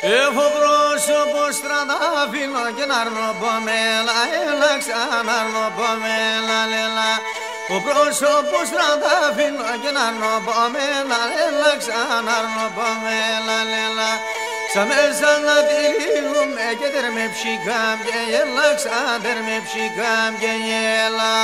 Έχω πρόσωπο στρατάφυλλο και να αρνοπομέλα, έλα ξαναρνοπομέλα, λέλα. Ο πρόσωπο στρατάφυλλο και να αρνοπομέλα, έλα ξαναρνοπομέλα, λέλα. Σαν μέσα να τυλίγουμε και τερμε ψυχάμ και έλα ξαντερμε ψυχάμ και έλα.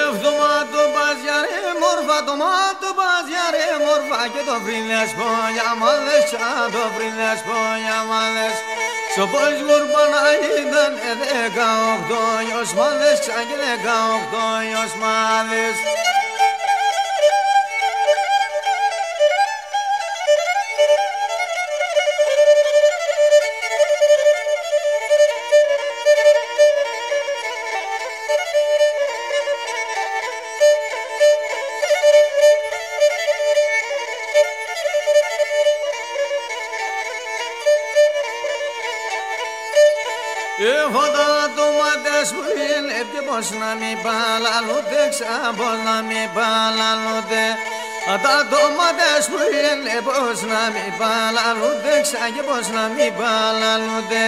Εβδομάδο μπαζιάρε μόρφα, το μάτω μπαζιάρε μόρφα και το βρήλες πόνια μάλες, σαν το βρήλες πόνια μάλες. Σοπός γουρπάνα ήταν 18 γιος μάλες, σαν και 18 γιος μάλες. Έχω τα τομάτες που είναι και πως να μην παλαλούνται, πως να μην παλαλούνται. Τα τομάτες που είναι πως να μην παλαλούνται, και πως να μην παλαλούνται.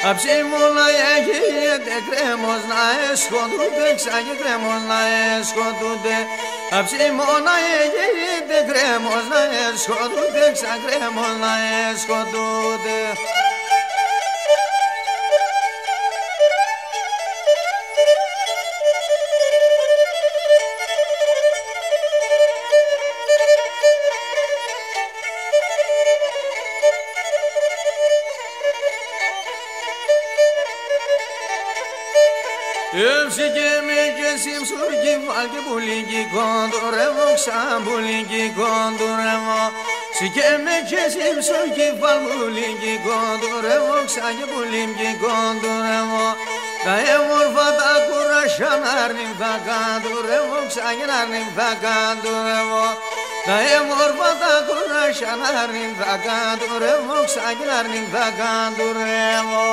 Αψίμουλα γίνεται κρέμος να εσκοτούνται, και κρέμος να εσκοτούνται. Αψίμουλα γίνεται κρέμος να εσκοτούνται, κρέμος να εσκοτούνται. Εύσηκε με και συμψουργή βάλ και πουλίκι κοντουρεύω, ξαν πουλίκι κοντουρεύω. Σήκε με και συμψουργή βάλ πουλίκι κοντουρεύω, ξαν και πουλίκι κοντουρεύω. Τα έμορφα τα κουράσια να αρνήν θα καντουρεύω, ξαν και να αρνήν θα καντουρεύω. Τα έμορφα τα κουράσια να αρνήν θα καντουρεύω, ξαν και να αρνήν θα καντουρεύω.